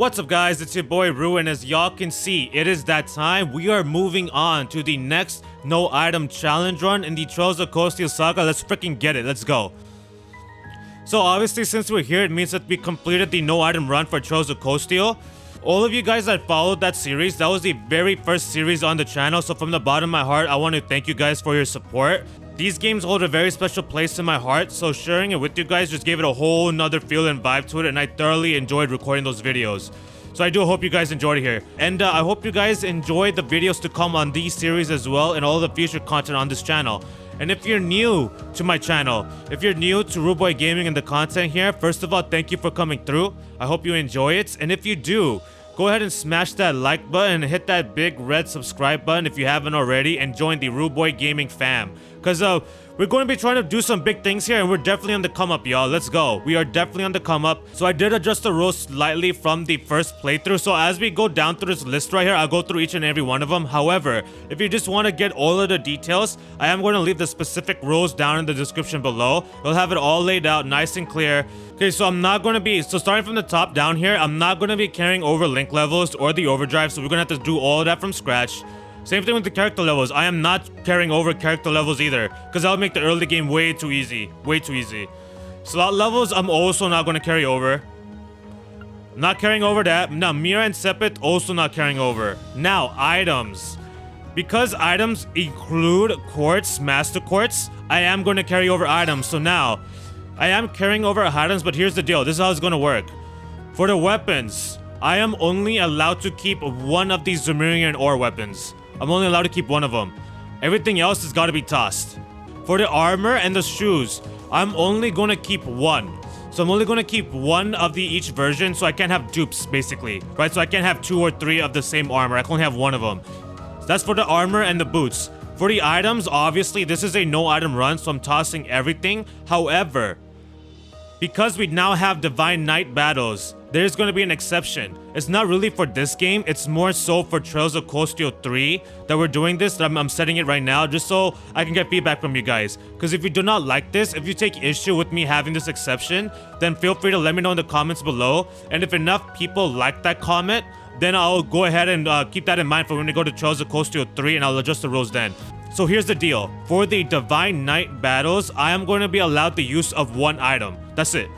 What's up guys, it's your boy Ru, and as y'all can see, it is that time. We are moving on to the next no item challenge run in the Trails of Cold Steel saga. Let's freaking get it, let's go. So obviously since we're here, it means that we completed the no item run for Trails of Cold Steel. All of you guys that followed that series, that was the very first series on the channel, so from the bottom of my heart, I want to thank you guys for your support. These games hold a very special place in my heart, so sharing it with you guys just gave it a whole nother feel and vibe to it, and I thoroughly enjoyed recording those videos. So I do hope you guys enjoyed it here. And I hope you guys enjoyed the videos to come on these series as well, and all the future content on this channel. And if you're new to my channel, if you're new to Ruboy Gaming and the content here, first of all, thank you for coming through. I hope you enjoy it. And if you do, go ahead and smash that like button and hit that big red subscribe button if you haven't already, and join the Ruboy Gaming fam. Because we're going to be trying to do some big things here, and we're definitely on the come up, y'all. Let's go. We are definitely on the come up. So I did adjust the rules slightly from the first playthrough. So as we go down through this list right here, I'll go through each and every one of them. However, if you just want to get all of the details, I am going to leave the specific rules down in the description below. You'll have it all laid out nice and clear. Okay, so I'm not going to be, so starting from the top down here, I'm not going to be carrying over link levels or the overdrive. So we're going to have to do all of that from scratch. Same thing with the character levels. I am not carrying over character levels either, because that would make the early game way too easy. Way too easy. Slot levels, I'm also not going to carry over. Not carrying over that. Now, Mira and Sepet, also not carrying over. Now, items. Because items include quartz, master quartz, I am going to carry over items. So now, I am carrying over items, but here's the deal. This is how it's going to work. For the weapons, I am only allowed to keep one of these Zemurian ore weapons. I'm only allowed to keep one of them. Everything else has got to be tossed. For the armor and the shoes, I'm only going to keep one. So I'm only going to keep one of the each version, so I can't have dupes, basically. Right? So I can't have 2 or 3 of the same armor. I can only have one of them. So that's for the armor and the boots. For the items, obviously, this is a no item run, so I'm tossing everything. However, because we now have Divine Knight battles, there's going to be an exception. It's not really for this game, it's more so for Trails of Cold Steel 3 that we're doing this. I'm setting it right now just so I can get feedback from you guys. Because if you do not like this, if you take issue with me having this exception, then feel free to let me know in the comments below. And if enough people like that comment, then I'll go ahead and keep that in mind for when we go to Trails of Cold Steel 3, and I'll adjust the rules then. So here's the deal. For the Divine Knight battles, I am going to be allowed the use of one item. That's it.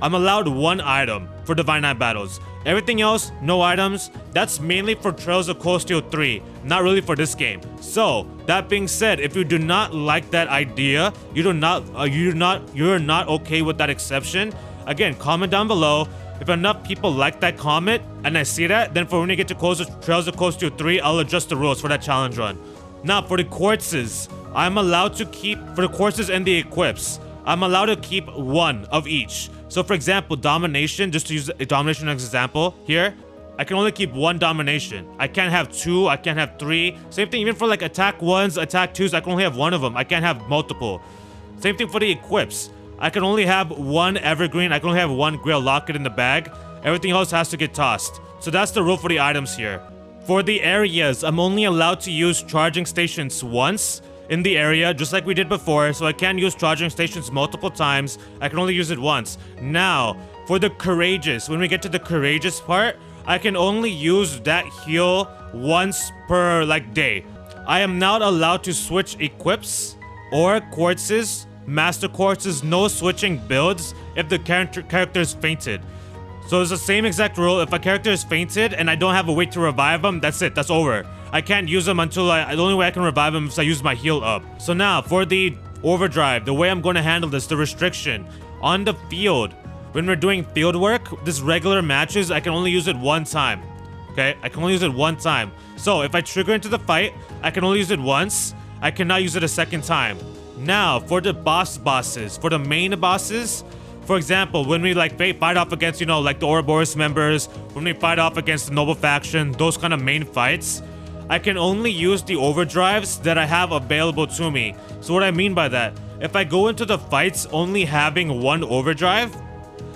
I'm allowed one item for Divine Knight battles. Everything else, no items. That's mainly for Trails of Cold Steel 3, not really for this game. So that being said, if you do not like that idea, you're not okay with that exception, again, comment down below. If enough people like that comment and I see that, then for when you get to Trails of Cold Steel 3, I'll adjust the rules for that challenge run. Now for the quartzes, I'm allowed to keep, for the quartzes and the equips, I'm allowed to keep one of each. So for example, domination, just to use a domination as an example here, I can only keep one domination. I can't have 2, I can't have 3. Same thing even for like attack 1s, attack 2s, I can only have one of them. I can't have multiple. Same thing for the equips. I can only have one evergreen, I can only have one Grail Locket in the bag. Everything else has to get tossed. So that's the rule for the items here. For the areas, I'm only allowed to use charging stations once in the area, just like we did before, so I can't use charging stations multiple times. I can only use it once. Now, for the courageous, when we get to the courageous part, I can only use that heal once per day. I am not allowed to switch equips or quartzes, master quartzes, no switching builds if the character is fainted. So it's the same exact rule. If a character is fainted and I don't have a way to revive them, that's it, that's over. I can't use them until the only way I can revive them is I use my heal up. So now for the overdrive, the way I'm going to handle this, the restriction on the field, when we're doing field work, this regular matches, I can only use it one time. Okay, I can only use it one time. So if I trigger into the fight, I can only use it once. I cannot use it a second time. Now for the bosses, for the main bosses, for example, when we fight off against, like the Ouroboros members, when we fight off against the Noble faction, those kind of main fights, I can only use the overdrives that I have available to me. So what I mean by that, if I go into the fights only having one overdrive,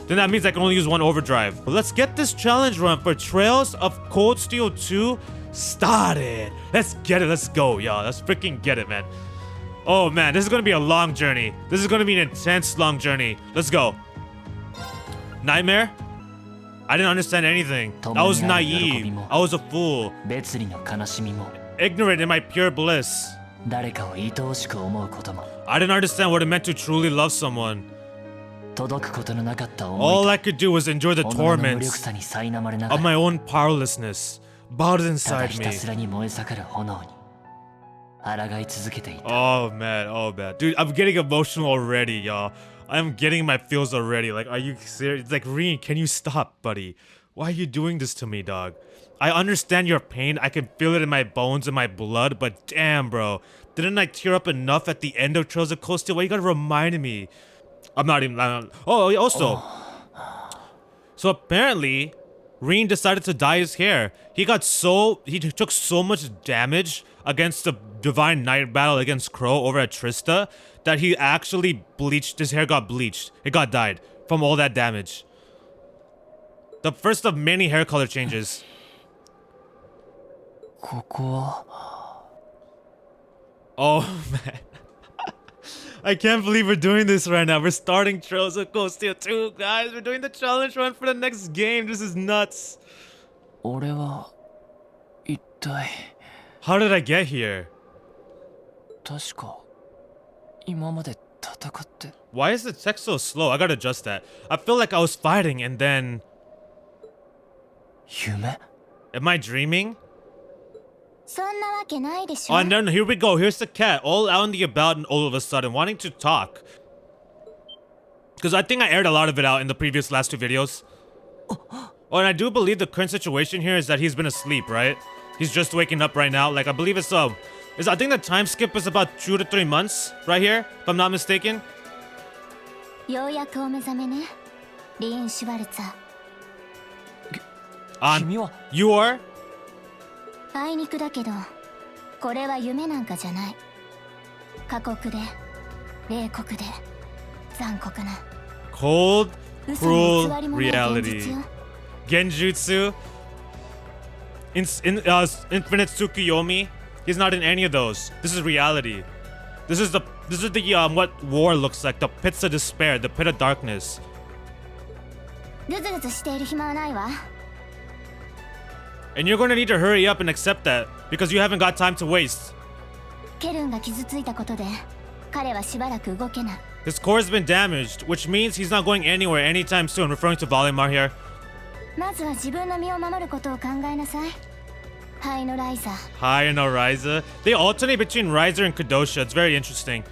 then that means I can only use one overdrive. But let's get this challenge run for Trails of Cold Steel 2 started. Let's get it, let's go, y'all. Let's freaking get it, man. Oh man, this is gonna be a long journey. This is gonna be an intense long journey. Let's go. Nightmare? I didn't understand anything. I was naive. I was a fool. Ignorant in my pure bliss. I didn't understand what it meant to truly love someone. All I could do was enjoy the torments of my own powerlessness, bowed inside me. Oh man. Dude, I'm getting emotional already, y'all. I'm getting my feels already. Like, are you serious? It's like, Rean, can you stop, buddy? Why are you doing this to me, dog? I understand your pain. I can feel it in my bones and my blood, but damn, bro. Didn't I tear up enough at the end of Trails of Cold Steel? Why you gotta remind me? I'm not even... Oh, also. So apparently, Rean decided to dye his hair. He took so much damage against the Divine Night battle against Crow over at Trista that he actually bleached. His hair got bleached. It got dyed from all that damage. The first of many hair color changes. Oh man. I can't believe we're doing this right now. We're starting Trails of Cold Steel 2, guys. We're doing the challenge run for the next game. This is nuts. How did I get here? Why is the text so slow? I gotta adjust that. I feel like I was fighting and then... Am I dreaming? Oh, no, here we go. Here's the cat, all out and about and all of a sudden, wanting to talk. Because I think I aired a lot of it out in the previous last 2 videos. Oh, and I do believe the current situation here is that he's been asleep, right? He's just waking up right now. Like, I believe it's, I think the time skip is about 2 to 3 months, right here, if I'm not mistaken. You are? Cold, cruel reality. Genjutsu. Infinite Tsukuyomi. He's not in any of those. This is reality. This is the what war looks like. The pits of despair, the pit of darkness. And you're gonna need to hurry up and accept that, because you haven't got time to waste. His core has been damaged, which means he's not going anywhere anytime soon, referring to Valimar here. Hi and Ryza. They alternate between Ryza and Kadosha. It's very interesting.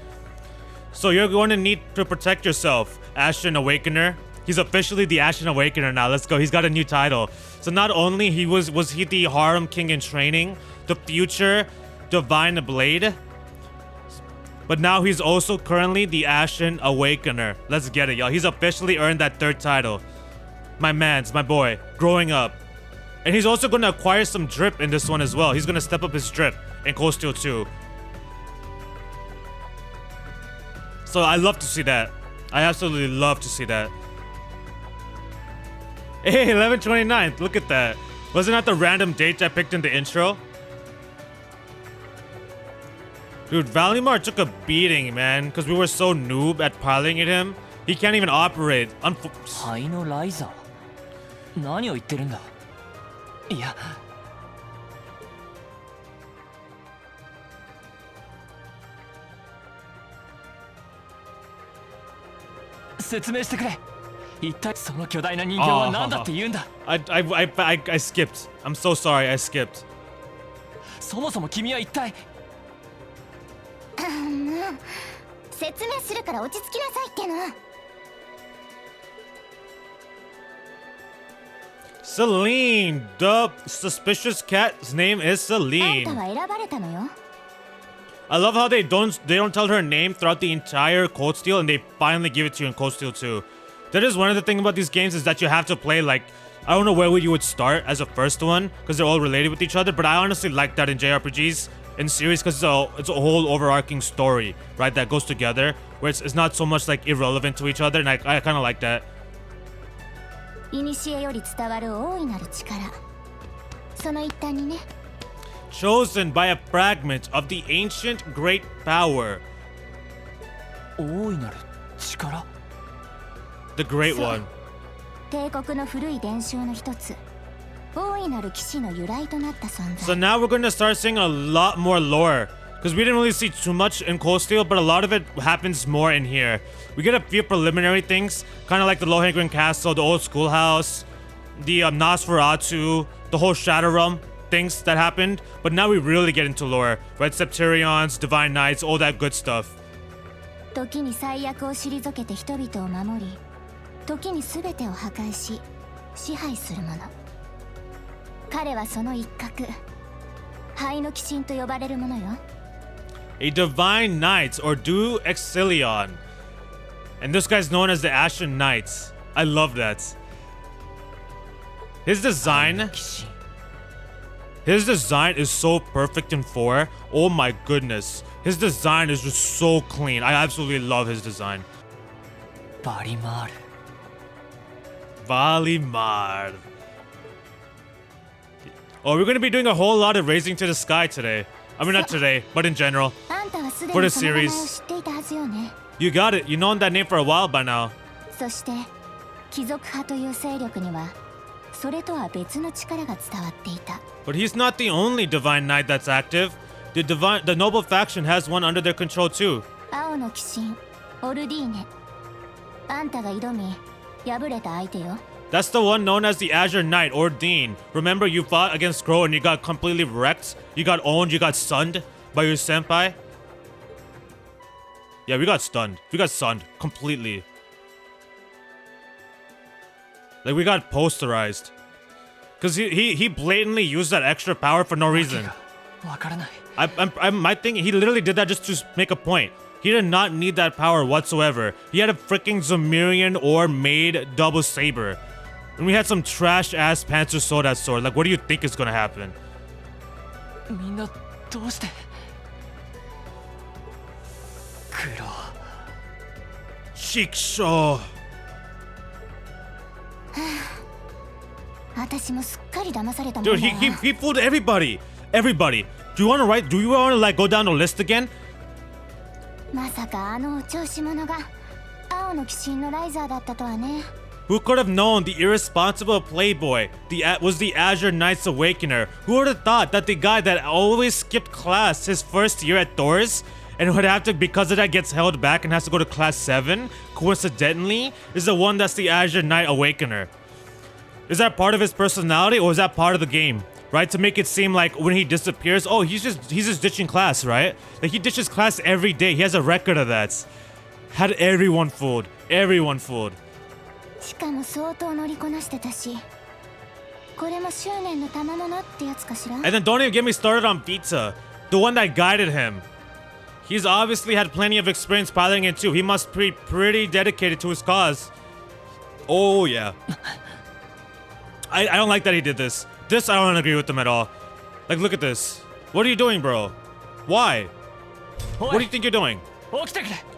So you're going to need to protect yourself, Ashen Awakener. He's officially the Ashen Awakener now. Let's go. He's got a new title. So not only was he the Harem King in training, the future Divine Blade, but now he's also currently the Ashen Awakener. Let's get it, y'all. He's officially earned that 3rd title. My boy, growing up. And he's also going to acquire some drip in this one as well. He's going to step up his drip in Cold Steel 2. So I love to see that. I absolutely love to see that. Hey, 11/29th, look at that. Wasn't that the random date I picked in the intro? Dude, Valimar took a beating, man, because we were so noob at piling at him. He can't even operate. I skipped. I'm so sorry, I skipped. Celine, the suspicious cat's name is Celine. I love how they don't tell her name throughout the entire Cold Steel, and they finally give it to you in Cold Steel 2. That is one of the things about these games, is that you have to play, like, I don't know where you would start as a first one, because they're all related with each other, but I honestly like that in JRPGs, in series, because it's a whole overarching story, right, that goes together, where it's not so much, like, irrelevant to each other, and I kind of like that. Chosen by a fragment of the ancient great power. The great one. 帝国の古い伝承の一つ、大いなる騎士の由来となった存在。 So now we're gonna start seeing a lot more lore. Because we didn't really see too much in Cold Steel, but a lot of it happens more in here. We get a few preliminary things, kind of like the Lohengrin Castle, the old schoolhouse, the Nosferatu, the whole Shadow Realm things that happened. But now we really get into lore, right? Septarions, Divine Knights, all that good stuff. 時に最悪を退けて人々を守り、時に全てを破壊し、支配する者。彼はその一角、灰の鬼神と呼ばれるものよ。 A Divine Knight, or Du Exilion. And this guy's known as the Ashen Knights. I love that. His design is so perfect in 4. Oh my goodness. His design is just so clean. I absolutely love his design. Valimar. Valimar. Oh, we're going to be doing a whole lot of Raising to the Sky today. I mean, not today, but in general. For the series. You got it. You known that name for a while by now. そして貴族派という勢力にはそれとは別の力が伝わっていた。 But he's not the only Divine Knight that's active. The Noble faction has one under their control too. 青の鬼神オルディーネ。あんたが挑み敗れた相手よ。 That's the one known as the Azure Knight, or Dean. Remember, you fought against Crow and you got completely wrecked? You got owned, you got sunned by your senpai? Yeah, we got stunned. We got sunned completely. Like, we got posterized. Because he blatantly used that extra power for no reason. My thing, he literally did that just to make a point. He did not need that power whatsoever. He had a freaking Zamirian or made double saber. And we had some trash ass Panzer Soda sword. Like, what do you think is gonna happen? Shiksho. 私もすっかり騙されたもんだ。 Dude, he fooled everybody. Everybody. Do you wanna like go down the list again? まさかあのお調子者が青の鬼神のライザーだったとはね。 Who could have known the irresponsible playboy was the Azure Knight's Awakener? Who would have thought that the guy that always skipped class his first year at Thor's and would have to, because of that, gets held back and has to go to class 7, coincidentally, is the one that's the Azure Knight Awakener? Is that part of his personality, or is that part of the game? Right? To make it seem like when he disappears, oh, he's just ditching class, right? Like, he ditches class every day. He has a record of that. Had everyone fooled. Everyone fooled. しかも相当乗りこなしてたし、これも執念の賜物ってやつかしら。 And then don't even get me started on Pizza, the one that guided him. He's obviously had plenty of experience piloting it too. He must be pretty dedicated to his cause. Oh yeah. I don't like that he did this. This I don't agree with him at all. Like, look at this. What are you doing, bro? Why? What do you think you're doing?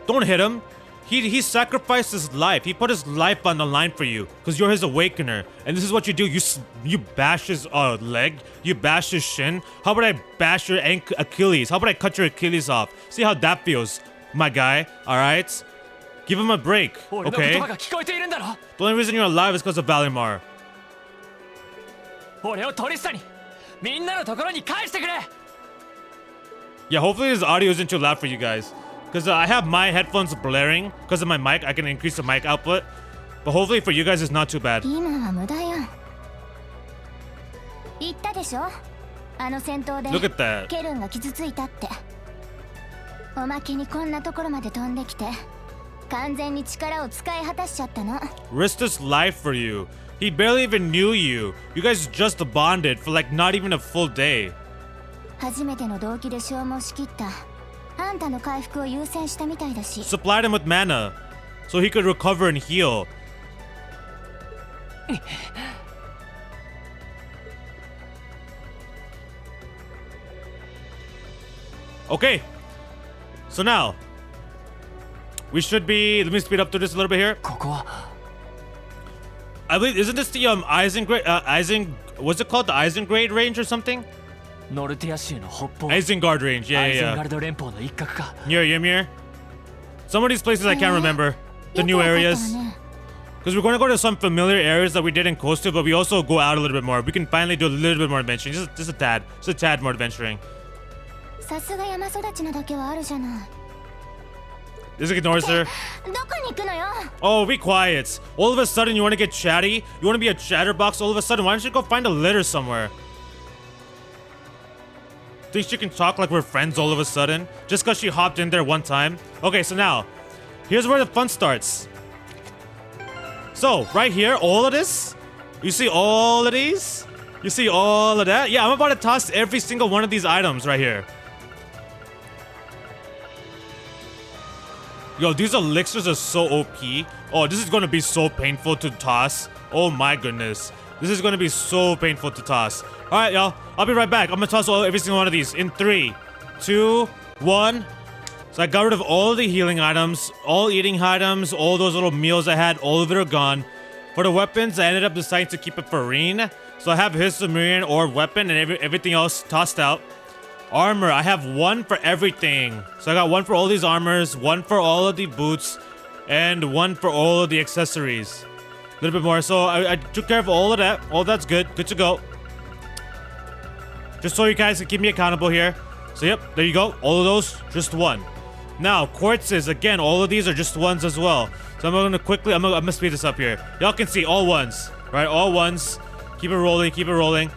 Don't hit him. He sacrificed his life. He put his life on the line for you because you're his awakener. And this is what you do. You bash his leg. You bash his shin. How about I bash your Achilles? How about I cut your Achilles off? See how that feels, my guy. All right? Give him a break, okay? The only reason you're alive is because of Valimar. Yeah, hopefully this audio isn't too loud for you guys. Because I have my headphones blaring because of my mic. I can increase the mic output. But hopefully for you guys it's not too bad. 今は無駄よ。言ったでしょ？あの戦闘で Look at that. ケルンが傷ついたって。おまけにこんなところまで飛んできて、完全に力を使い果たしちゃったの。 Risked his life for you. He barely even knew you. You guys just bonded for like not even a full day. 初めての動機で消耗しきった。あんたの回復を優先したみたいだし。 Supplied him with mana so he could recover and heal. Okay. So now we should be, let me speed up through this a little bit here. I believe, isn't this the what's it called? The Eisengrade range or something? Isengard range, yeah. Near Ymir. Some of these places I can't remember. The new areas. Because we're going to go to some familiar areas that we did in Coastal, but we also go out a little bit more. We can finally do a little bit more adventuring. Just a tad more adventuring. さすが山育ちなだけはあるじゃない。 Just ignores her. どこに行くのよ。 Oh, be quiet. All of a sudden, you want to get chatty? You want to be a chatterbox all of a sudden? Why don't you go find a litter somewhere? Think she can talk like we're friends all of a sudden? Just because she hopped in there one time? Okay, so now, here's where the fun starts. So, right here, all of this? You see all of these? You see all of that? Yeah, I'm about to toss every single one of these items right here. Yo, these elixirs are so OP. Oh, this is going to be so painful to toss. Oh my goodness. This is going to be so painful to toss. Alright, y'all. I'll be right back. I'm going to toss every single one of these in 3, 2, 1. So I got rid of all the healing items, all eating items, all those little meals I had, all of it are gone. For the weapons, I ended up deciding to keep it for Rean. So I have his Sumerian or weapon and everything else tossed out. Armor, I have one for everything. So I got one for all these armors, one for all of the boots, and one for all of the accessories. A little bit more. So I took care of all of that. All that's good. Good to go. Just so you guys can keep me accountable here. So yep, there you go. All of those, just one. Now, quartzes, again, all of these are just ones as well. So I'm gonna quickly, I'm gonna speed this up here. Y'all can see all ones, right? All ones. Keep it rolling, keep it rolling.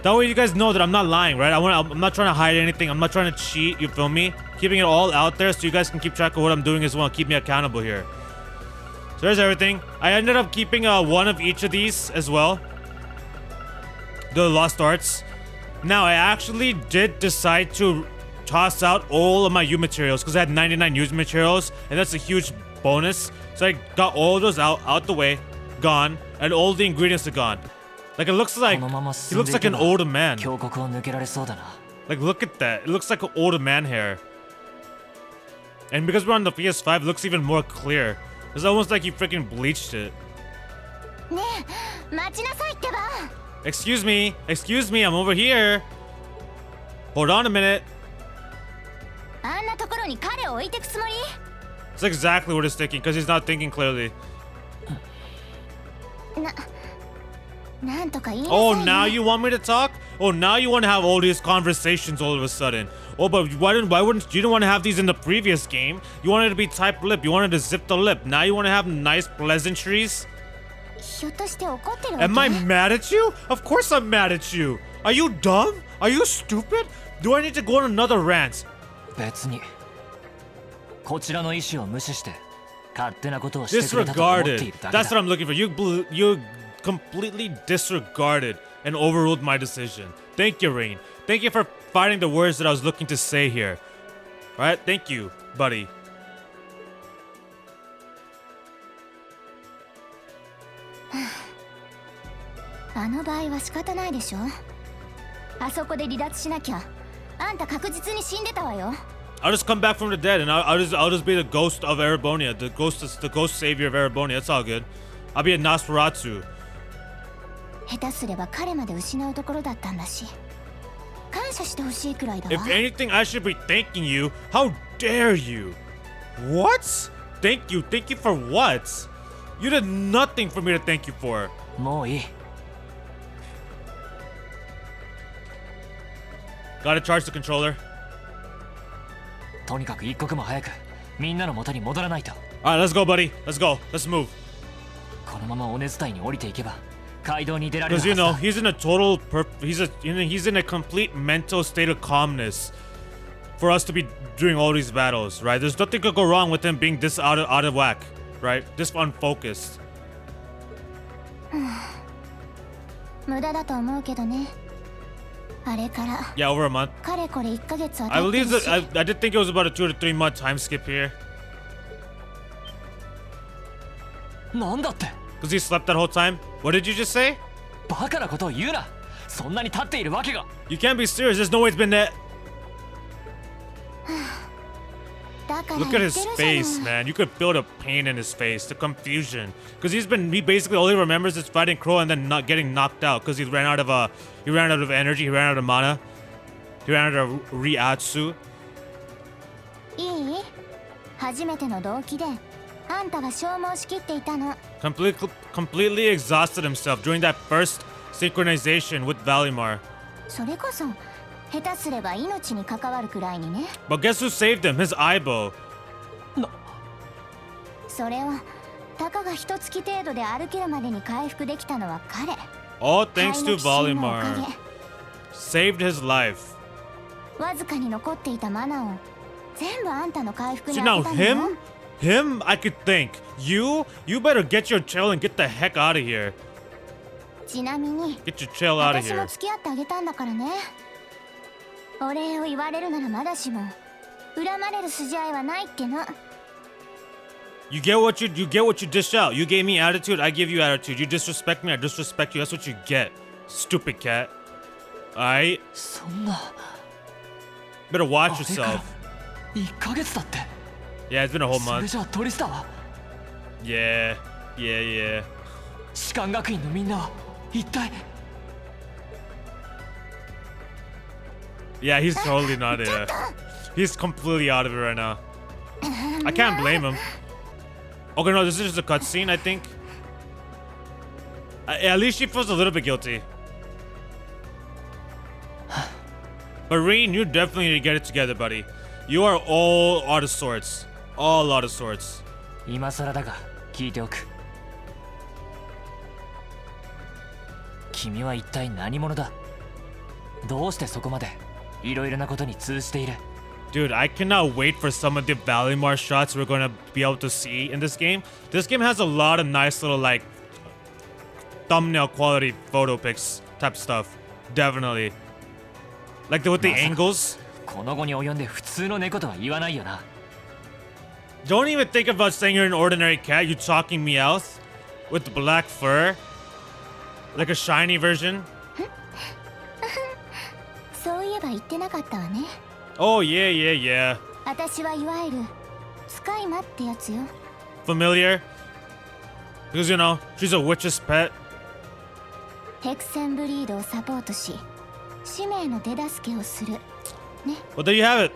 That way you guys know that I'm not lying, right? I'm not trying to hide anything. I'm not trying to cheat, you feel me? Keeping it all out there so you guys can keep track of what I'm doing as well. Keep me accountable here. So there's everything. I ended up keeping one of each of these as well. The lost arts. Now, I actually did decide to toss out all of my U materials because I had 99 U materials, and that's a huge bonus. So I got all those out the way, gone, and all the ingredients are gone. Like it looks like he looks like an older man. Like look at that. It looks like an older man hair. And because we're on the PS5, it looks even more clear. It's almost like he freaking bleached it. Excuse me, I'm over here. Hold on a minute. That's exactly what he's thinking, because he's not thinking clearly. Oh, now you want me to talk? Oh, now you want to have all these conversations all of a sudden. Oh, but why wouldn't you didn't want to have these in the previous game? You wanted to be type lip. You wanted to zip the lip. Now you want to have nice pleasantries? Am I mad at you? Of course I'm mad at you. Are you dumb? Are you stupid? Do I need to go on another rant? Disregarded. That's what I'm looking for. You completely disregarded and overruled my decision. Thank you, Rean. Thank you for finding the words that I was looking to say here. Alright, thank you, buddy. I'll just come back from the dead and I'll just be the ghost of Erebonia, the ghost savior of Erebonia. It's all good. I'll be a Nosferatu. If anything, I should be thanking you. How dare you? What? Thank you for what? You did nothing for me to thank you for. Gotta charge the controller. Alright, let's go, buddy. Let's go. Let's move. Because you know, he's in a total he's in a complete mental state of calmness for us to be doing all these battles, right? There's nothing could go wrong with him being this out of whack, right? This unfocused. Yeah, over a month. I believe that I did think it was about a 2 to 3 month time skip here. Because he slept that whole time? What did you just say? You can't be serious, there's no way it's been that. Look at his face, man. You could feel the pain in his face, the confusion. Because he basically all he remembers is fighting Crow and then not getting knocked out because he ran out of energy, he ran out of mana, he ran out of Riatsu. あんたは消耗しきっていたの。 Completely exhausted himself during that first synchronization with Valimar. それこそ下手すれば命に関わるくらいにね。 But guess who saved him? His Aibo. それをたかが一月程度で歩けるまでに回復できたのは彼。 All thanks to 肺の気心のおか Valimar. Saved his life. げ。わずかに残っていたマナを全部あんたの回復に See 当 now てたのよ。 him I could think. You better get your chill and get the heck out of here. ちなみに Get your chill out of 私も here. 付き合ってあげたんだからね。お礼を言われるならまだしも恨まれる筋合いはないっての。 You get what you dish out. You gave me attitude, I give you attitude. You disrespect me, I disrespect you. That's what you get. Stupid cat. Alright? そんな Better watch あれから yourself. 1ヶ月だって。 Yeah, it's been a whole それ month. じゃあトリスタは Yeah. 士官学院のみんなは一体 Yeah, he's totally not it. He's completely out of it right now. I can't blame him. Okay, no, this is just a cutscene, I think. At least she feels a little bit guilty. But Rean, you definitely need to get it together, buddy. You are all out of sorts. All out of sorts. 今更だが聞いておく。君は一体何者だ。どうしてそこまでいろいろなことに通じている。 Dude, I cannot wait for some of the Valimar shots we're gonna be able to see in this game. This game has a lot of nice little like thumbnail quality photo pics type stuff. Definitely. Like with the angles. この後に及んで普通の猫とは言わないよな。 Don't even think about saying you're an ordinary cat. You talking Meowth with black fur, like a shiny version. そういえば言ってなかったわね。 Oh yeah. 私はいわゆる使い魔ってやつよ。 Familiar? Because you know she's a witch's pet. ヘクセンブリードをサポートし、使命の手助けをする。ね。 Well, there you have it.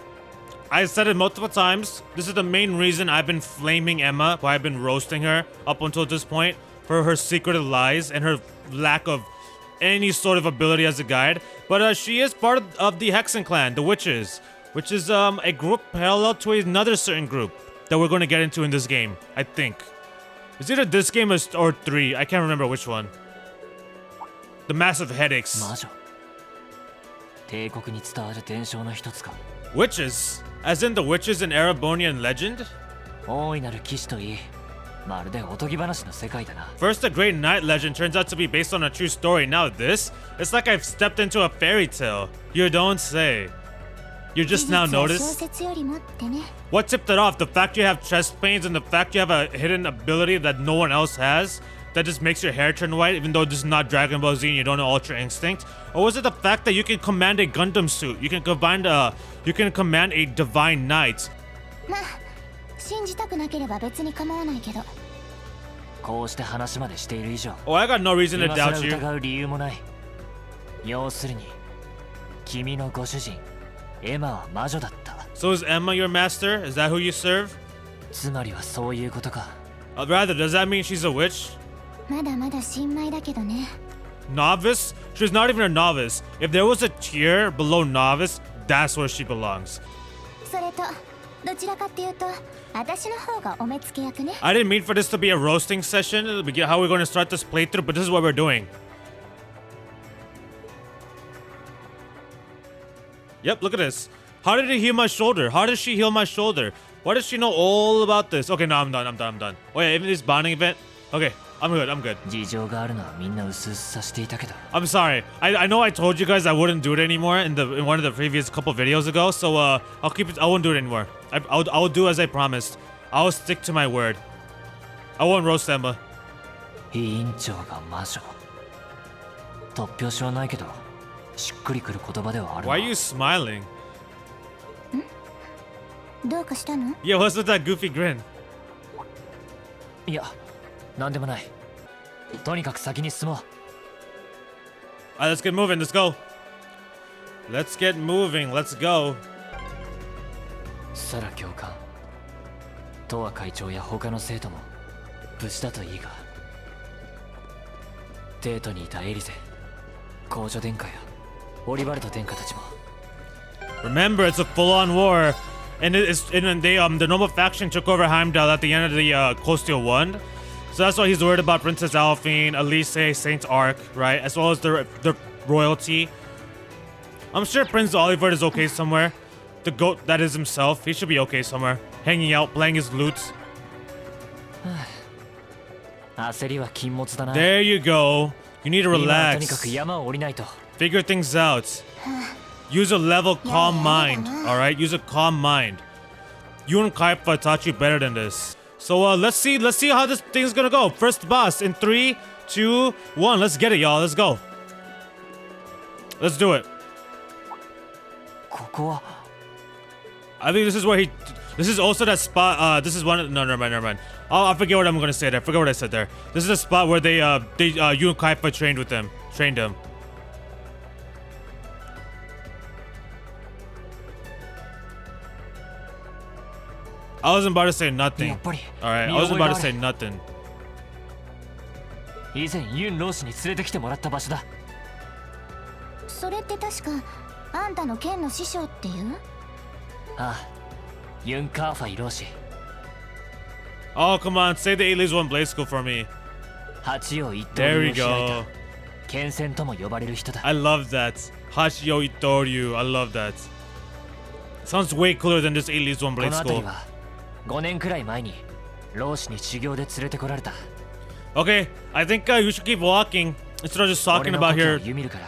I said it multiple times. This is the main reason I've been flaming Emma, why I've been roasting her up until this point, for her secretive lies and her lack of any sort of ability as a guide. But she is part of the Hexen clan, the Witches, which is a group parallel to another certain group that we're going to get into in this game, I think. It's either this game or 3. I can't remember which one. The Massive Headaches. 魔女。帝国に伝わる伝承の一つか。 Witches? As in the witches in Erebonian legend? 大いなる騎士といい、まるでおとぎ話の世界だな。 First, the Great Knight legend turns out to be based on a true story. Now this, it's like I've stepped into a fairy tale. You don't say. You just now 事実は小 noticed? 説よりもってね。 What tipped it off? The fact you have chest pains and the fact you have a hidden ability that no one else has? That just makes your hair turn white even though this is not Dragon Ball Z and you don't know Ultra Instinct? Or was it the fact that you can command a Gundam suit? You can command a Divine Knight? まあ信じたくなければ別に構わないけど。こうして話までしている以上、 Oh, I got no reason to 今更 doubt you. 疑う理由もない。要するに、君のご主人、エマは魔女だった。 So is Emma your master? Is that who you serve? つまりはそういうことか。 Rather, does that mean she's a witch? まだまだ新米だけどね。 Novice? She's not even a novice. If there was a tier below novice, that's where she belongs. それとどちらかっていうと私の方がお目付け役ね。 I didn't mean for this to be a roasting session, how we're going to start this playthrough, but this is what we're doing. Yep, look at this. How did it heal my shoulder? How does she heal my shoulder? Why does she know all about this? Okay, no, I'm done. Oh yeah, even this bonding event? Okay, I'm good. 事情があるのはみんな薄々さしていたけど。 I'm sorry. I know I told you guys I wouldn't do it anymore in one of the previous couple videos ago, so I'll keep it. I won't do it anymore. I'll do as I promised. I'll stick to my word. I won't roast Emma. 委員長が魔女。突拍子はないけど、しっくりくる言葉ではあるな。 Why are you smiling? どうかしたの？ Yeah, what's with that goofy grin? いや、なんでもない。とにかく先に進もう。Alright, let's get moving. Let's go. Let's get moving. Let's go. サラ教官、東和会長や他の生徒も無事だといいが、デートにいたエリゼ、公女殿下やオリバルト殿下たちも。 Remember, it's a full-on war, and the noble faction took over Heimdall at the end of the Costial One, so that's why he's worried about Princess Alphine, Elise, Saint Arc, right, as well as the royalty. I'm sure Prince Olivert is okay somewhere. The goat that is himself, he should be okay somewhere, hanging out, playing his lute. 焦りは禁物だな。 There you go. You need to 今はとにか relax. く山を降りないと。 Figure things out. Use a level calm mind, alright? Use a calm mind. You and Kaipa taught you better than this. So let's see how this thing's gonna go. First boss in 3, 2, 1. Let's get it, y'all. Let's go. Let's do it. ここは I think this is where this is also that spot. This is one. No, never mind. I forget what I'm gonna say there. Forget what I said there. This is the spot where you and Kaipa trained him. I wasn't about to say nothing. やっぱり Alright, I wasn't about to say nothing. 以前ユン老師に連れてきてもらった場所だ。それって確かあんたの剣の師匠っていう？ああ、ユン・カーファイ老師。 Oh, come on, say the Alias One Blade School for me. 八王一刀 There 流 we を開い go. た剣戦とも呼ばれる人だ。 I love that. Hashio Itoryu. I love that. Sounds way cooler than this Alias One こ Blade の辺 School. りは5年くらい前に老師に修行で連れてこられた。 Okay, I think you should keep walking instead of just 俺 talking の about 故郷 here. ユミルから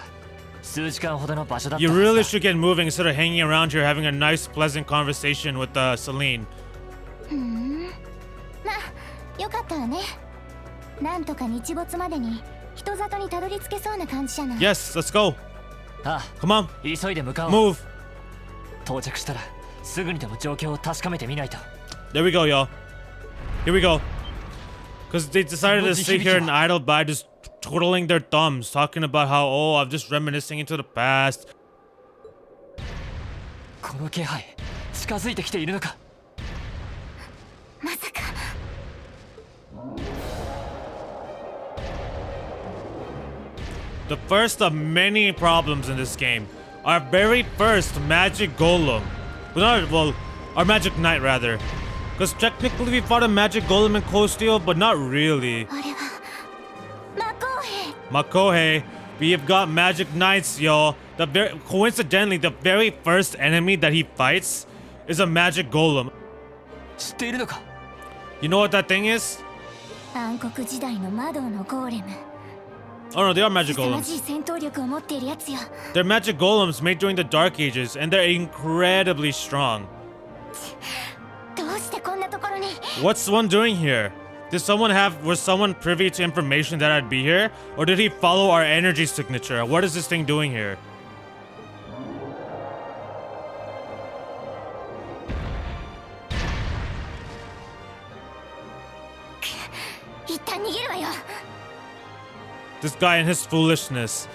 数時間ほどの場所だった You はず really だ。 should get moving instead of hanging around here having a nice, pleasant conversation with Celine. まあよかったわね。なんとか日没までに人里にたどり着けそうな感じじゃない。 Yes, let's go. あ Come on, あ、急いで向かおう。 move. 到着したらすぐにでも状況を確かめてみないと。 There we go, y'all. Here we go. Because they decided to sit here and idle by just twiddling their thumbs, talking about how, oh, I'm just reminiscing into the past. この気配近づいてきているのか。まさか。The first of many problems in this game. Our very first magic golem. Well, our magic knight rather. Because technically we fought a magic golem in Coasteel, but not really. あれは魔公兵。 Makohe, we have got magic knights, y'all. Coincidentally, the very first enemy that he fights is a magic golem. 知っているのか。 You know what that thing is? 暗黒時代の魔導のゴーレム。 Oh no, they are magic 凄まじい golems. 戦闘力を持っているやつよ。 They're magic golems made during the Dark Ages, and they're incredibly strong. どうしてこんなところに。 What's one doing here? Was someone privy to information that I'd be here? Or did he follow our energy signature? What is this thing doing here? 一旦逃げるわよ。 This guy and his foolishness.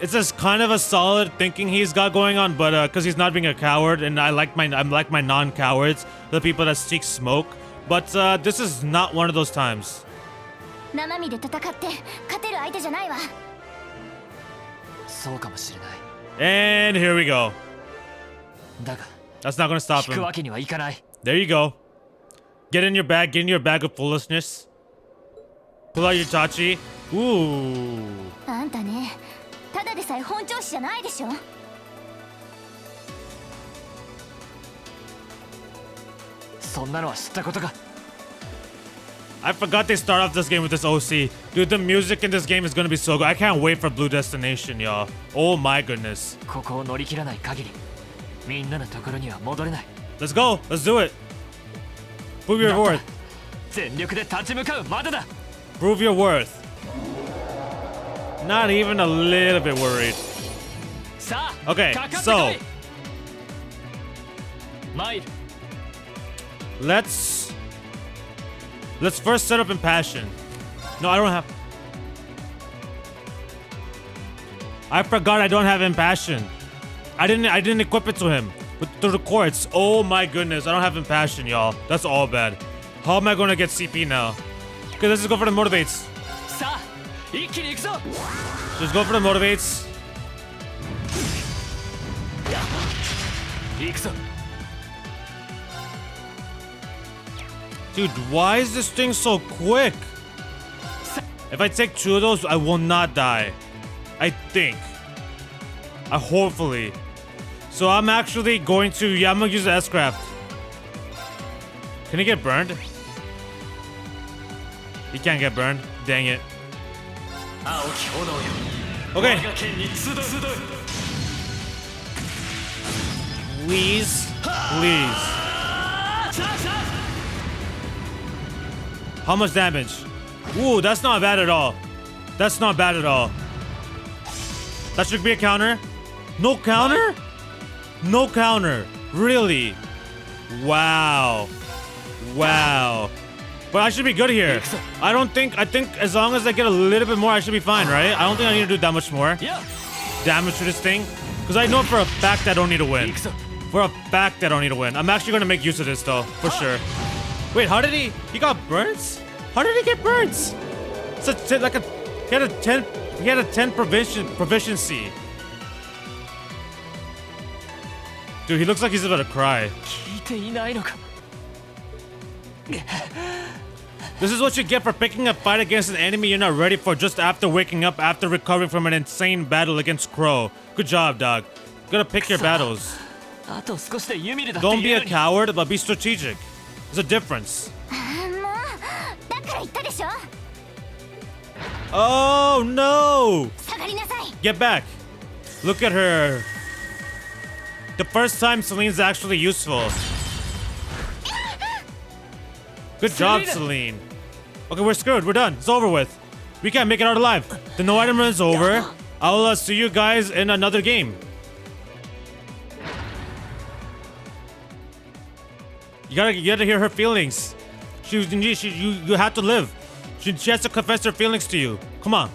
It's just kind of a solid thinking he's got going on, but because he's not being a coward, and I'm like my non-cowards, the people that seek smoke. But this is not one of those times. 生身で戦って勝てる相手じゃないわ。そうかもしれない。 And here we go. だが That's not gonna stop 引く him. わけにはいかない。 There you go. Get in your bag of foolishness. Pull out your tachi. Ooh. あんたね、ただでさえ本調子じゃないでしょ。そんなのは知ったことか。 I forgot they start off this game with this OC. Dude, the music in this game is gonna be so good. I can't wait for Blue Destination, y'all. Oh my goodness. ここを乗り切らない限りみんなのところには戻れない。 Let's go. Let's do it. Prove your worth. 全力で立ち向かうまでだ。 Prove your worth. Not even a little bit worried. さあ、 Okay, かかってこ so い。マイル。 let's first set up Impassion. No, I don't have. I forgot I don't have Impassion. I didn't equip it to him through the quartz. Oh my goodness, I don't have Impassion, y'all. That's all bad. How am I gonna get CP now? Okay, let's just go for the motivates. さあ一気に行くぞ Just go for the motivates. 行くぞ Dude, why is this thing so quick? If I take 2 of those, I will not die. I think. Hopefully. So I'm actually going to... Yeah, I'm gonna use the S-Craft. Can he get burned? He can't get burned. Dang it. Okay. Please. Please. How much damage? Ooh, that's not bad at all. That's not bad at all. That should be a counter. No counter? No counter. Really? Wow. Wow. But I should be good here. I think as long as I get a little bit more, I should be fine, right? I don't think I need to do that much more damage to this thing. Because I know for a fact I don't need to win. For a fact I don't need to win. I'm actually going to make use of this though, for sure. Wait, how did he got burns? How did he get burns? It's a, like a, he had a 10 proficiency. Dude, he looks like he's about to cry. This is what you get for picking a fight against an enemy you're not ready for just after waking up after recovering from an insane battle against Crow. Good job, dog. You gotta pick your battles. Don't be a coward, but be strategic. There's a difference. Oh no! Get back. Look at her. The first time Celine's actually useful. Good job, Celine. Okay, we're screwed. We're done. It's over with. We can't make it out alive. The no item run is over. I'll see you guys in another game. You gotta hear her feelings. You have to live. She has to confess her feelings to you. Come on.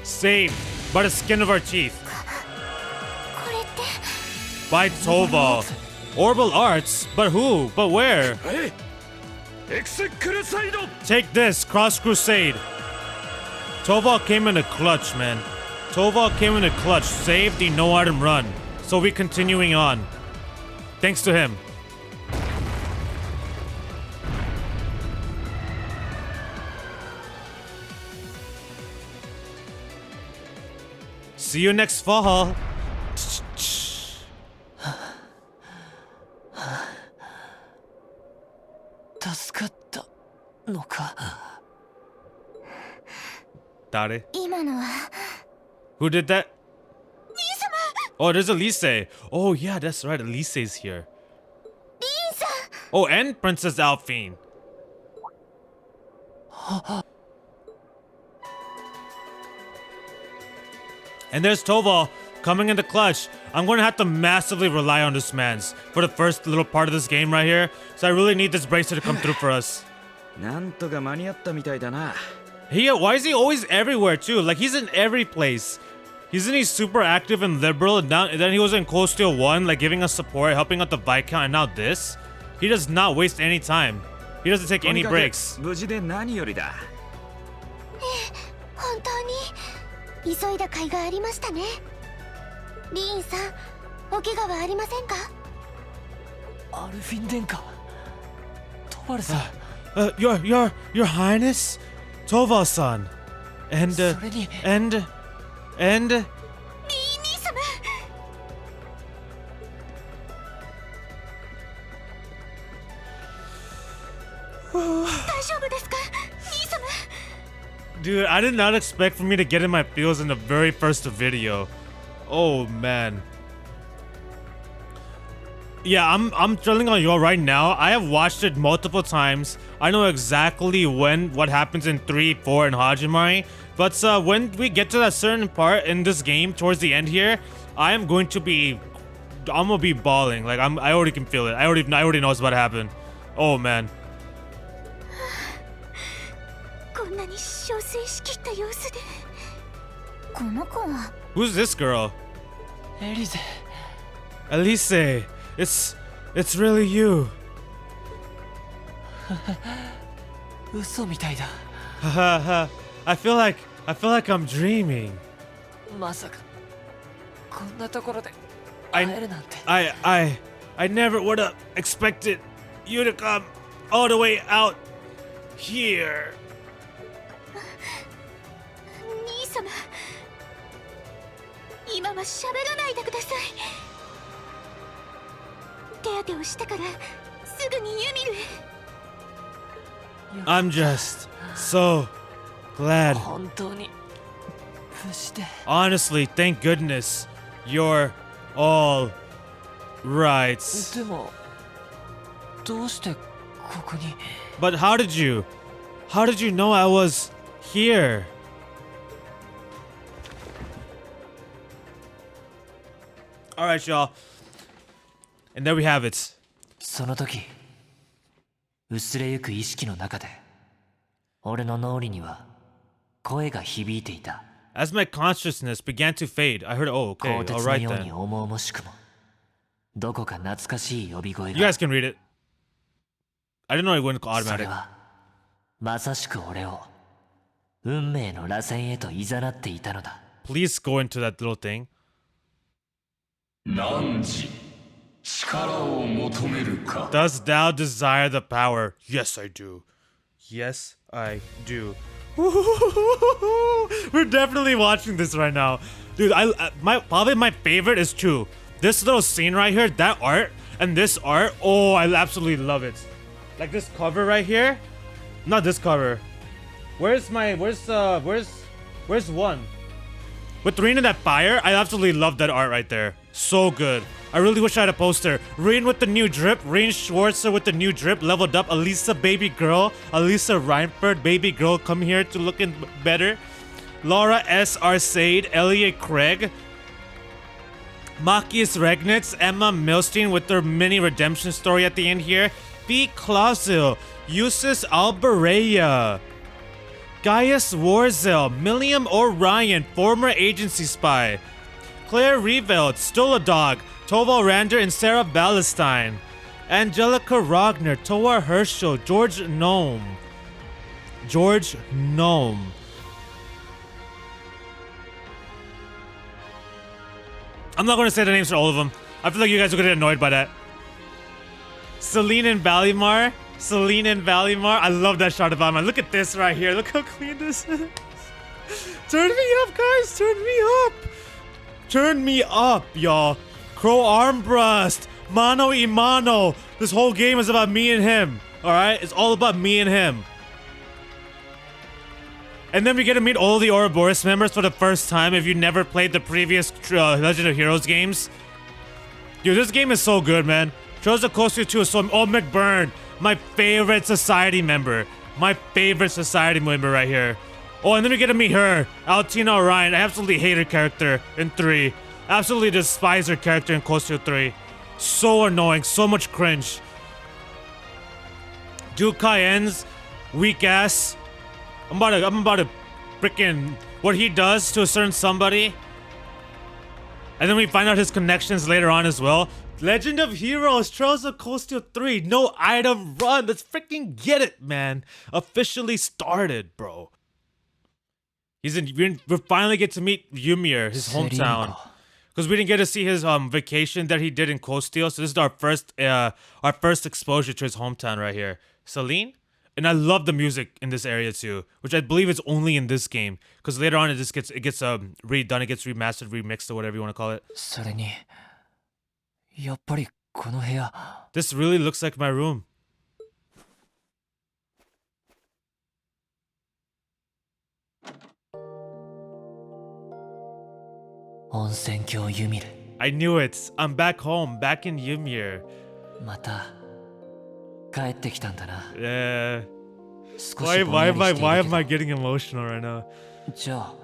Saved by the skin of our teeth. By Toval. Orbital arts? But who? But where? Take this, Cross Crusade. Toval came in a clutch, man. Toval came in a clutch, saved the no item run. So we're continuing on. Thanks to him. See you next fall. Dare? Who did that? Oh, there's Elise. Oh yeah, that's right. Elise's here. Oh, and Princess Alphine. And there's Toval coming in the clutch. I'm going to have to massively rely on this man's for the first little part of this game right here. So I really need this bracelet to come through for us. Why is he always everywhere too? Like he's in every place. Isn't he super active and liberal? And then he was in Cold Steel 1, like giving us support, helping out the Viscount, and now this? He does not waste any time. He doesn't take any breaks. Your Highness? Toval-san. And... Dude, I did not expect for me to get in my feels in the very first video. Oh man. Yeah, I'm drilling on y'all right now. I have watched it multiple times. I know exactly what happens in 3, 4, and Hajimari. But when we get to that certain part in this game towards the end here, I'm gonna be bawling. Like I already can feel it. I already know what's about to happen. Oh man. Who's this girl? Elise. It's really you. 嘘みたいだ。 I feel like I'm dreaming. まさかこんなところで I 会えるなんて。 I never would have expected you to come all the way out here. 兄様、今は喋らないでください。手当てをしたからすぐにユミルへ。 I'm just so glad. 本当に無事で。 Honestly, thank goodness you're all right. でもどうしてここに。 But how did you know I was here? All right, y'all. And there we have it. その時薄れゆく意識の中で俺の脳裏には声が響いていた。 As my consciousness began to fade, I heard, oh, okay, 鋼鉄 all の right ように then. 重々しくもどこか懐かしい呼び声 You が。 guys can read it. I didn't know it went そ automatic. れはまさしく俺を運命の螺旋へと誘っていたのだ。 Please go into that little thing. 汝、力を求めるか。 Dost thou desire the power? Yes, I do. Yes, I do. We're definitely watching this right now, dude. Probably my favorite is two. This little scene right here, that art, and this art. Oh, I absolutely love it. Like this cover right here. Not this cover. Where's one? With Rean in that fire, I absolutely love that art right there. So good. I really wish I had a poster. Rean with the new drip. Rean Schwarzer with the new drip. Leveled up. Elisa baby girl. Elisa Reinford baby girl. Come here to looking better. Laura S. Arcade. Elliot Craig. Makius Regnitz. Emma Milstein with their mini redemption story at the end here. B. Clausil. Eustace Alberea. Gaius Warzel. Milliam Orion. Former agency spy. Claire Reveld. Still a dog. Toval Rander and Sarah Balestine. Angelica Rogner. Toa Herschel. George Gnome. I'm not going to say the names for all of them. I feel like you guys are going to get annoyed by that. Celine and Valimar. I love that shot of Valimar. Look at this right here. Look how clean this is. Turn me up, guys. Turn me up, y'all. Crow Armbrust. Mano y mano. This whole game is about me and him. Alright? It's all about me and him. And then we get to meet all the Ouroboros members for the first time if you never played the previous Legend of Heroes games. Dude, this game is so good, man. Trails of Costa 2 is so... Oh, McBurn. My favorite society member. Right here. Oh, and then we get to meet her. Altina Orion. I absolutely hate her character in 3. Absolutely despise her character in Costa 3. So annoying. So much cringe. Duke Cayenne's weak ass. I'm about to freaking what he does to a certain somebody. And then we find out his connections later on as well. Legend of Heroes, Trails of Costa 3, no item run. Let's freaking get it, man. Officially started, bro. We finally get to meet Ymir, his hometown. Because we didn't get to see his vacation that he did in Costio. So this is our first exposure to his hometown right here. Celine? And I love the music in this area too, which I believe is only in this game. Because later on it gets redone, it gets remastered, remixed, or whatever you want to call it. それにやっぱりこの部屋。 This really looks like my room. Onsenkyo Ymir. I knew it. I'm back home, back in Ymir. また帰ってきたんだな。 Yeah. 少しぼん Why やりしているけど。 am I getting emotional right now? じゃあ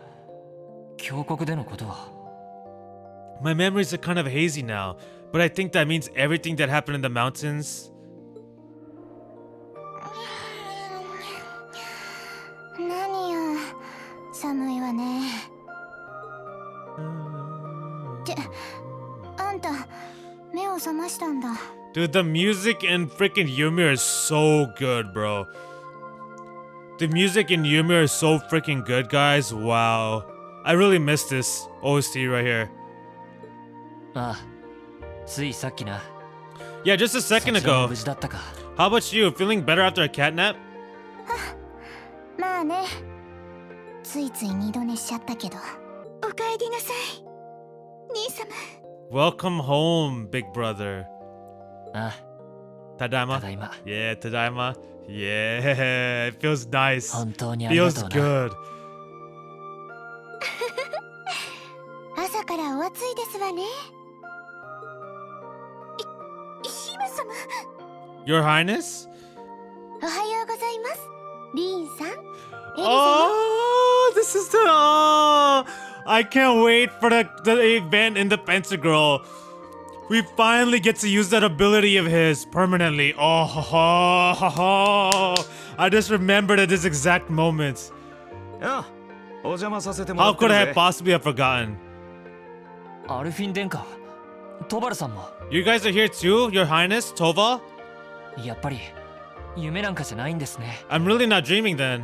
峡谷でのことは。 My memories are kind of hazy now, but I think that means everything that happened in the mountains. 何よ、寒いわね。って、あんた目をを覚ましたんだ。 Dude, the music in freaking Ymir is so good, bro. The music in Ymir is so freaking good, guys. Wow. I really miss this OST right here. ああ、ついさっきな。 Yeah, just a second そちらも ago. 無事だったか。 How about you? Feeling better after a cat nap? まあね。ついつい二度寝しちゃったけど。おかえりなさい、兄様。 Welcome home, big brother. ああ、 Tadaima. ただいま。 Yeah, Tadaima. Yeah, it feels nice. 本当にありが Feels とうな。 good. 朝からお暑いですわね。姫様。 Your Highness? おはようございます。リーンさん。エリ様。 Oh, this is the. Oh, I can't wait for the event in the Pentagram. We finally get to use that ability of his permanently. Oh, I just remembered at this exact moment. ああ、お邪魔させてもら How って could る I ぜ have possibly have forgotten? アルフィン殿下、トバルさんも。 You guys are here too, Your Highness, Toval? やっぱり夢なんかじゃないんですね。 I'm really not dreaming then.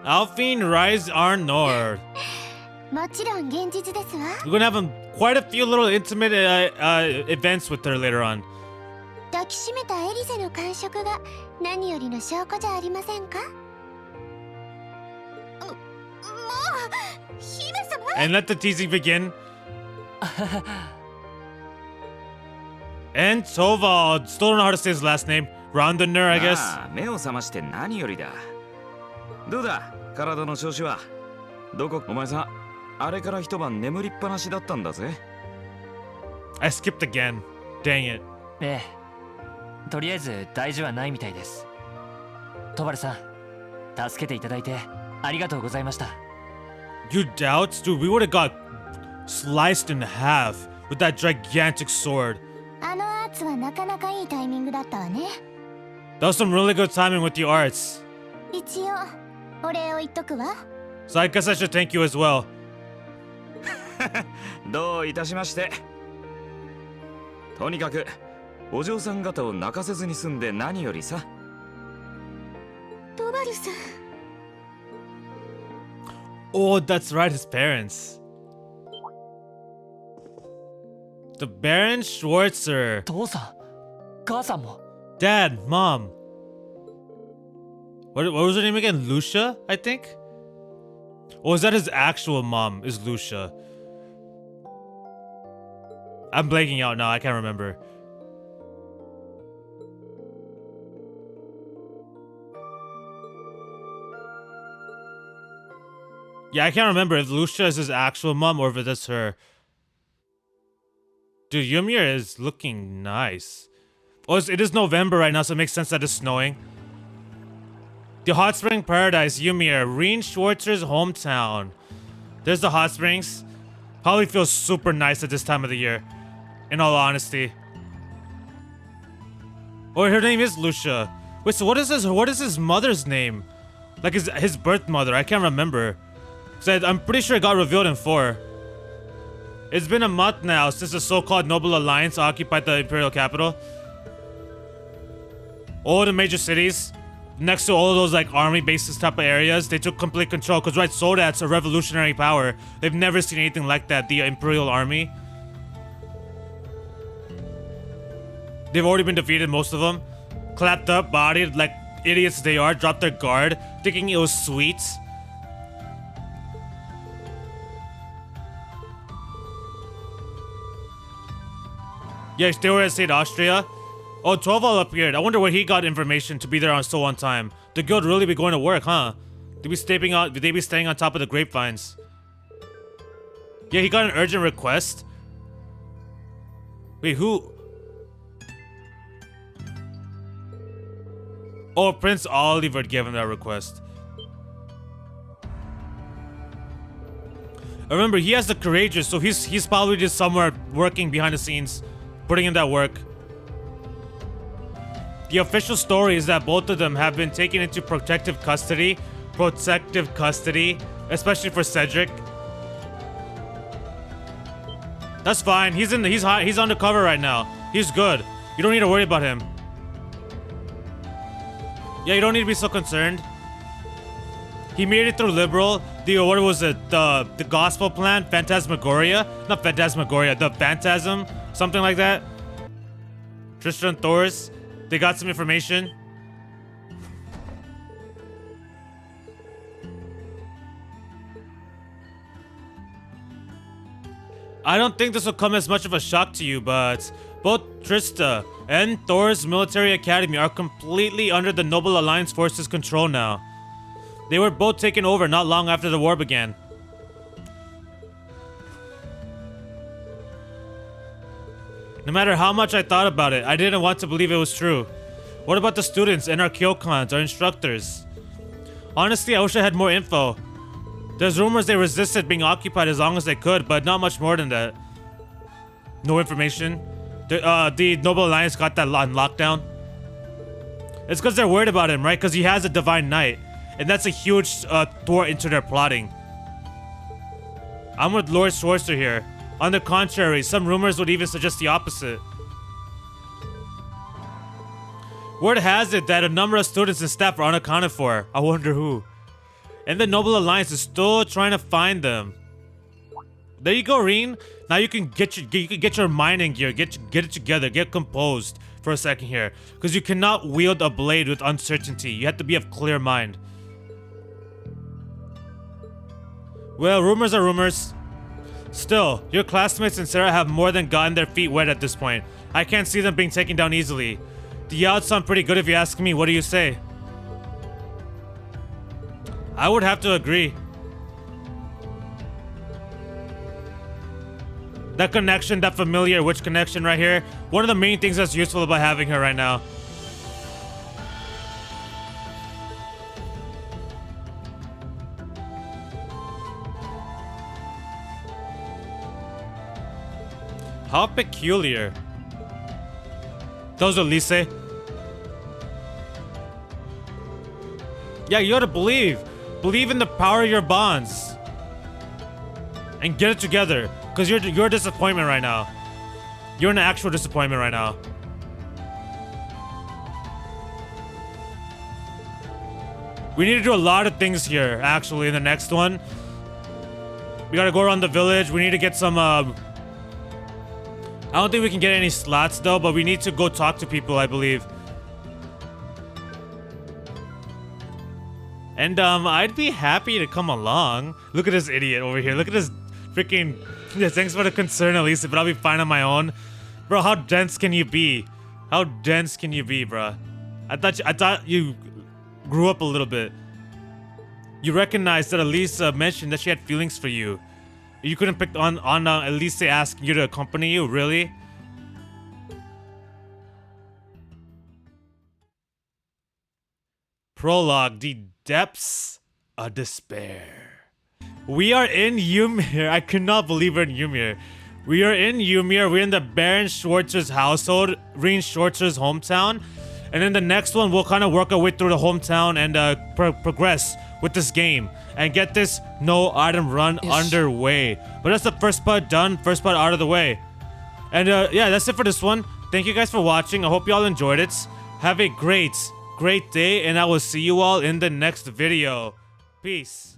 Alfine Rise Arnor. もちろん現実ですわ。 We're gonna have quite a few little intimate events with her later on. 抱きしめたエリゼの感触が何よりの証拠じゃありませんか。もう姫様。 And let the teasing begin. And Toval, still don't know how to say his last name. Rondoner, I guess. ああ、目を覚まして何よりだ。どうだ、体の調子は。どこ、お前さん、あれから一晩眠りっぱなしだったんだぜ。I skipped again. Dang it. ええ、とりあえず大事はないみたいです。トバルさん、助けていただいてありがとうございました。 You doubt? Dude, we would have got sliced in half with that gigantic sword. あのアーツはなかなかいいタイミングだったわね。 That was some really good timing with the arts. 一応お礼を言っとくわ。 So I guess I should thank you as well. どういたしまして。とにかく、お嬢さん方を泣かせずに済んで何よりさ。トバルさん。 Oh, that's right, his parents. The Baron Schwarzer. 父さん、母さんも。 Dad, Mom. What was her name again? Lucia, I think? Or is that his actual mom? Is Lucia? I'm blanking out now. I can't remember. Yeah, I can't remember if Lucia is his actual mom or if it's her. Dude, Ymir is looking nice. Oh, it is November right now, so it makes sense that it's snowing. The Hot Spring Paradise, Ymir, Rean Schwarzer's hometown. There's the hot springs. Probably feels super nice at this time of the year, in all honesty. Oh, her name is Lucia. Wait, so what is his mother's name? Like his birth mother, I can't remember. So I'm pretty sure it got revealed in 4. It's been a month now since the so-called Noble Alliance occupied the Imperial capital. All the major cities, next to all of those like army bases type of areas, they took complete control. Cause right, Sodat's a revolutionary power. They've never seen anything like that. The Imperial army. They've already been defeated, most of them. Clapped up, bodied like idiots they are. Dropped their guard, thinking it was sweet. Yes, they were at State Austria. Oh, Toval appeared. I wonder where he got information to be there on so on time. The guild really be going to work, huh? They be staying on top of the grapevines. Yeah, he got an urgent request. Wait, who? Oh, Prince Oliver gave him that request. Remember, he has the courageous, so he's probably just somewhere working behind the scenes, putting in that work. The official story is that both of them have been taken into protective custody, especially for Cedric. That's fine. He's undercover right now. He's good. You don't need to worry about him. Yeah, you don't need to be so concerned. He made it through liberal. What was it? The gospel plan? Phantasmagoria? Not Phantasmagoria. The Phantasm? Something like that. Tristan Thors. They got some information. I don't think this will come as much of a shock to you, but both Trista and Thor's military academy are completely under the Noble Alliance forces' control now. They were both taken over not long after the war began. No matter how much I thought about it, I didn't want to believe it was true. What about the students and our Kyokans, our instructors? Honestly, I wish I had more info. There's rumors they resisted being occupied as long as they could, but not much more than that. No information. The Noble Alliance got that on lockdown. It's because they're worried about him, right? Because he has a Divine Knight. And that's a huge thwart into their plotting. I'm with Lord Schwarzer here. On the contrary, some rumors would even suggest the opposite. Word has it that a number of students and staff are unaccounted for. I wonder who. And the Noble Alliance is still trying to find them. There you go, Rean. Now you can get your mind in gear. Get it together. Get composed for a second here, because you cannot wield a blade with uncertainty. You have to be of clear mind. Well, rumors are rumors. Still, your classmates and Sarah have more than gotten their feet wet at this point. I can't see them being taken down easily. The odds sound pretty good if you ask me. What do you say? I would have to agree. That connection, that familiar witch connection right here, one of the main things that's useful about having her right now. How peculiar. Those are Lise. Yeah, you gotta believe. Believe in the power of your bonds. And get it together. Because you're a disappointment right now. You're an actual disappointment right now. We need to do a lot of things here, actually, in the next one. We gotta go around the village. We need to get some, I don't think we can get any slots, though, but we need to go talk to people, I believe. And, I'd be happy to come along. Look at this idiot over here. Look at this freaking... Yeah, thanks for the concern, at least, but I'll be fine on my own. Bro, how dense can you be? How dense can you be, bro? I thought you grew up a little bit. You recognized that Elisa mentioned that she had feelings for you. You couldn't pick on Elisa asking you to accompany you, really? Prologue, the depths of despair. We are in Ymir. I cannot believe we're in Ymir. We are in Ymir. We're in the Baron Schwarzer's household, Rean Schwarzer's hometown. And then the next one, we'll kind of work our way through the hometown and progress with this game. And get this no item run underway. But that's the first part done, first part out of the way. And yeah, that's it for this one. Thank you guys for watching. I hope you all enjoyed it. Have a great day, and I will see you all in the next video. Peace.